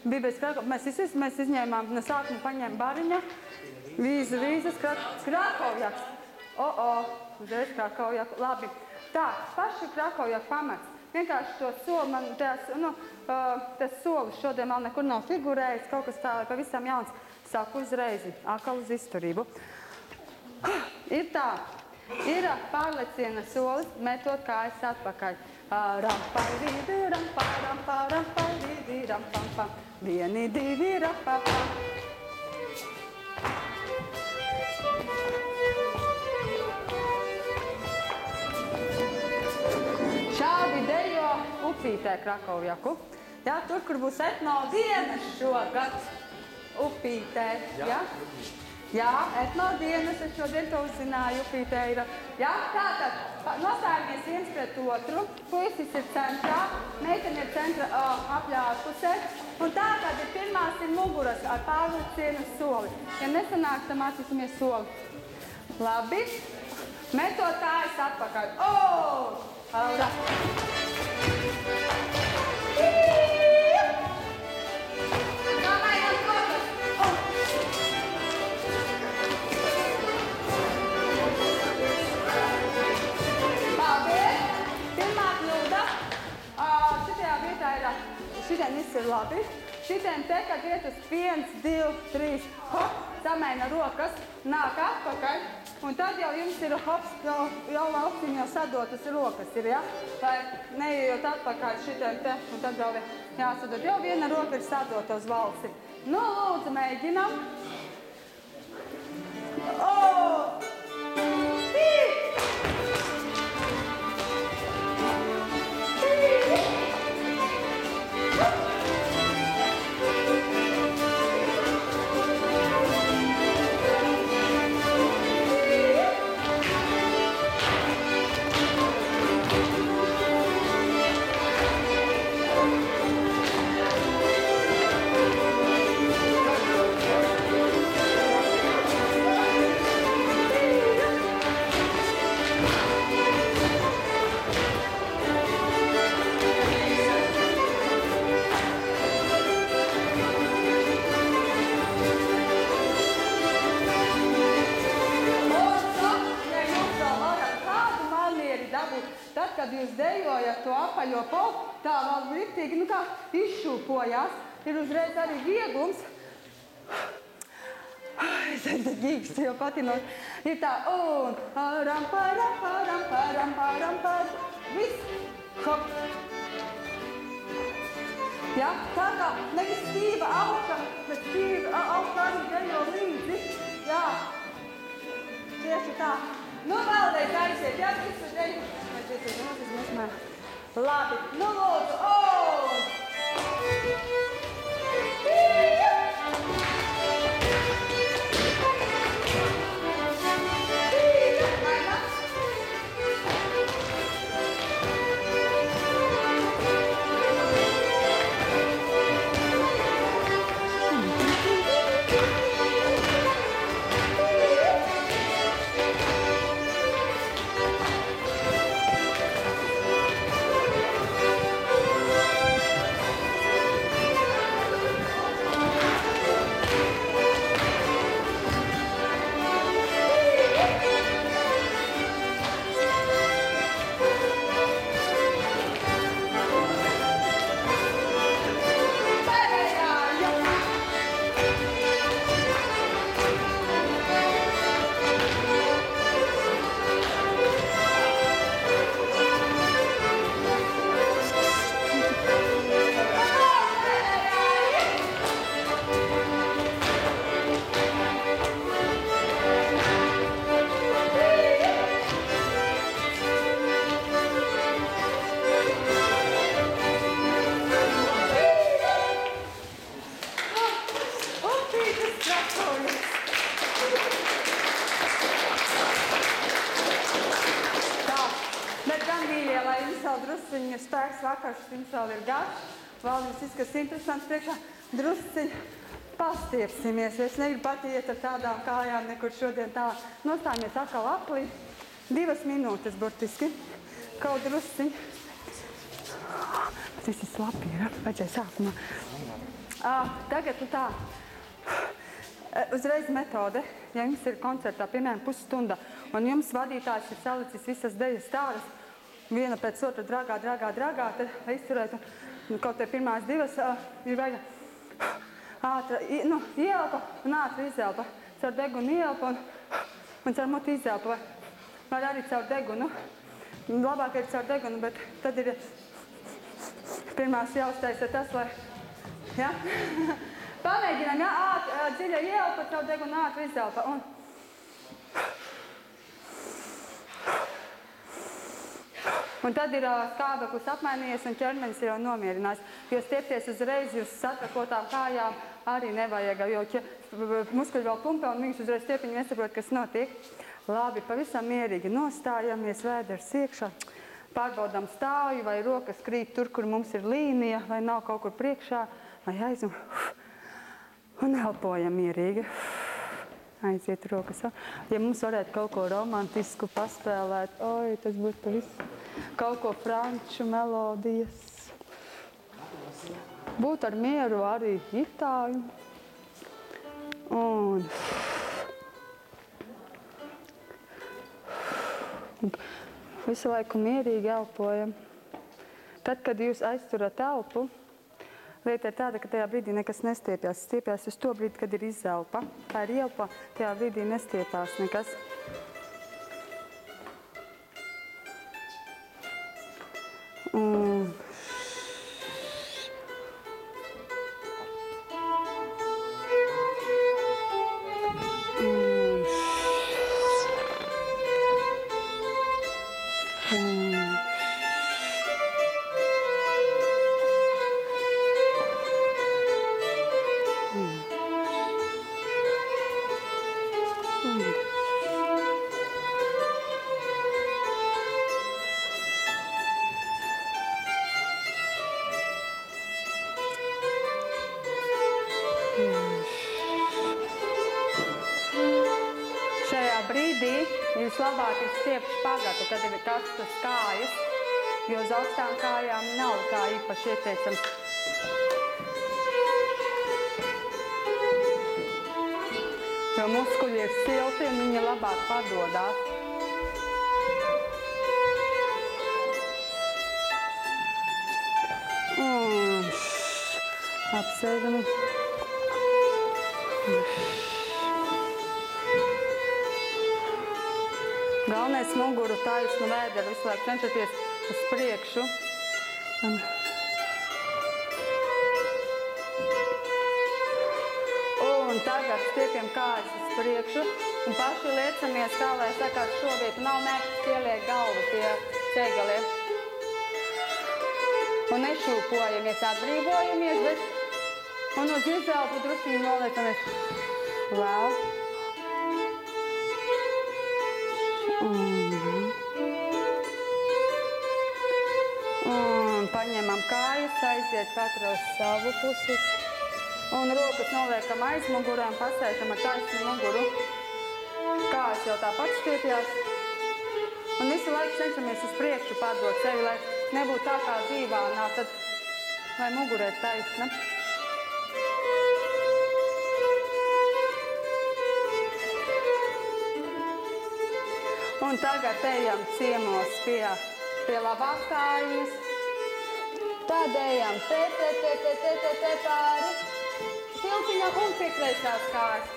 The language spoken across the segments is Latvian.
Bija bez Krakovjaks. Mēs izņēmām, no sākuma paņēma Bariņa, Vīzas, Krakovjaks. Uzreiz Krakovjaks. Labi. Tā, paši Krakovjaks pamats. Vienkārši to soli, man tas solis šodien vēl nekur nav figurējis, kaut kas tā pavisam jauns. Saku uzreizi, atkal uz izturību. Ir tā, ir pārleciena solis, metot kājas atpakaļ. Rampairīdi, rampa, rampa, rampairīdi, rampampa. 1, 2, rapapa. Šādi dejo upītē Krakovjaku. Jā, tur, kur būs etno dienas šogad upītē. Jā, etno dienas, es šodien to uzzināju, upītē ir. Jā, tātad, nostājamies viens pret otru, puisis ir centrā, meitene ir centra apļārpusē, un tātad ir pirmās ir muguras ar pārlecienu soli. Ja nesanāk, tam atcīsimies soli. Labi, metot tājas atpakaļ. Aura! Šitien viss ir labi. Šitien te, kad iet uz 1, 2, 3, hop, samaina rokas, nāk atpakaļ, un tad jau jums ir hops, jau lauksim jau sadotas rokas ir, ja? Lai neiejot atpakaļ šitien te, un tad vēl jāsadot. Jau viena roka ir sadota uz valsi. Nu, lūdzu, mēģinam. Tad, kad jūs dejojat to apaļo polu, tā vēl riktīgi, kā izšūpojās, ir uzreiz arī vieglums. Es arī tad ģīgstu jau patinot. Ir tā, un rampa, rampa, rampa, rampa, rampa, viss, hop. Ja, tā kā nevis stīva auga, bet stīva auga arī dejo līdzi. Jā, tieši tā. Nu, vēlreiz aiziet, jā, visu deju. Labi, nu lūdzu, drusciņa spēks vakars, jums vēl ir garš, vēl jums izskats interesants priekšā, drusciņa pastiepsimies, es negribu pat iet ar tādām kājām nekur šodien tā. Nostājamies atkal aplī, 2 minūtes burtiski, kaut drusciņa. Bet visi slapi ir, vajadzēja sākumā. Tagad tā. Uzreiz metode, ja jums ir koncertā, piemēram, pusstunda, un jums vadītājs ir salicis visas dejas stāras, viena pēc otra dragā, tad izturēt, kaut te pirmās divas ir vajag ieelpa un ātri izelpa. Caur degunu ieelpa un caur muti izelpa. Var arī caur degunu. Labāk ir caur degunu, bet tad ir pirmās jāuztaisa tas, lai... Ja? Pamēģinām, dziļa ieelpa, caur degunu ātri izelpa. Un tad ir skābeklis apmainījies un ķermenis jau nomierinās. Jo stiepties uzreiz uz satrakotām kājām arī nevajag, jo muskuļi vēl pumpē un viņus uzreiz stiepiņi nesaprot, kas notiek. Labi, pavisam mierīgi nostājamies, vēders iekšā, pārbaudām stāju vai rokas krīt tur, kur mums ir līnija, vai nav kaut kur priekšā, vai aizum. Un elpojam mierīgi. Aiziet rokas. Ja mums varētu kaut ko romantisku paspēlēt, tas būtu pavisam. Kaut ko franču melodijas. Būt ar mieru arī itāļu. Un visu laiku mierīgi elpojam. Tad, kad jūs aizturat elpu, lieta ir tāda, ka tajā brīdī nekas nestiepjas. Stiepjas uz to brīdi, kad ir izelpa. Tā ir ielpa, tajā brīdī nestiepās nekas. Vislabāk ir stiept špagatu, kad ir karstas kājas, jo uz augstām kājām nav tā īpaši ieteicams. Jo muskuļi ir silti un viņi labāk padodās. Apsēdami. Galvenais muguru taisnu vēderu, visu laiku cenšaties uz priekšu. Un tagad stiepjam kājas uz priekšu un paši liecamies tā, lai sakāt šo vietu. Nav mērķis pieliek galvu pie cegaliem. Un nešūpojamies, atbrīvojamies, bet un uz izelpu drusciņu noliecamies vēl. Un paņemam kājas, aiziet katru uz savu pusi. Un rokas noliekam aiz mugurām, pasēžam ar taisnu muguru. Kājas jau tāpat stiepjās. Un visu laiku cenšamies uz priekšu padot sevi, lai nebūtu tā kā dīvānā, tad lai mugurē taisna. Un tagad ejam ciemos pie labās kājas. Tad ejam te pāri. Tiltiņam un pie kreisās kājas.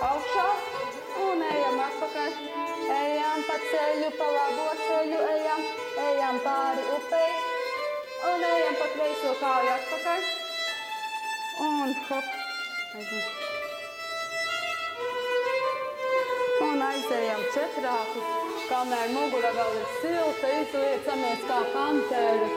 Augšā un ejam atpakaļ. Ejam pa ceļu, pa labo ceļu, ejam pāri upei. Un ejam pa kreiso kāju atpakaļ. Un hop. Un aizējam četrāku, kamēr mugura vēl ir silta, izliecamies kā pantēri.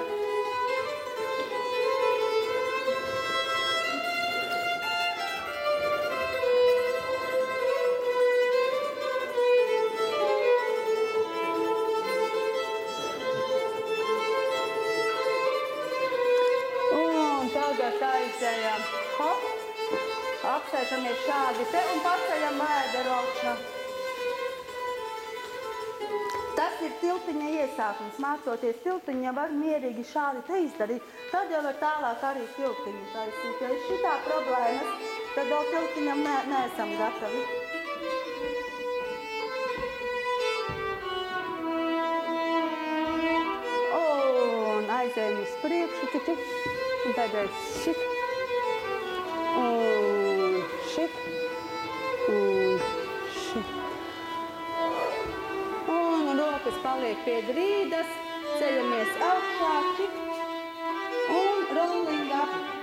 Un tagad aizējam, hop, apsēžamies šādi te un paceļam vēderu augšā. Tas ir tiltiņa iesākums. Mācoties tiltiņu, var mierīgi šādi te izdarīt. Tad jau var tālāk arī tiltiņu taisīt. Ja ir šitā problēmas, tad vēl tiltiņam neesam gatavi. Un aizējam uz priekšu, tiķi. Un tagad šit. Un šit. Un šit. Un rokas paliek pie grīdas. Ceļamies augšā, šit. Un rolling up.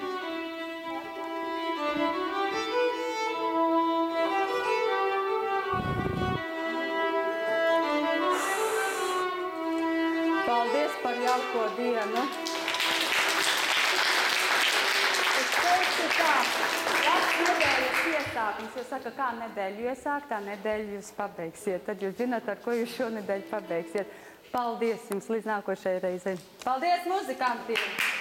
Paldies par jauko dienu. Es teiktu tā, labs nedēļas iesākums, jo saka, kā nedēļu iesākt, tā nedēļu jūs pabeigsiet. Tad jūs zināt, ar ko jūs šonedēļ pabeigsiet. Paldies jums līdz nākošajai reizei. Paldies muzikantiem!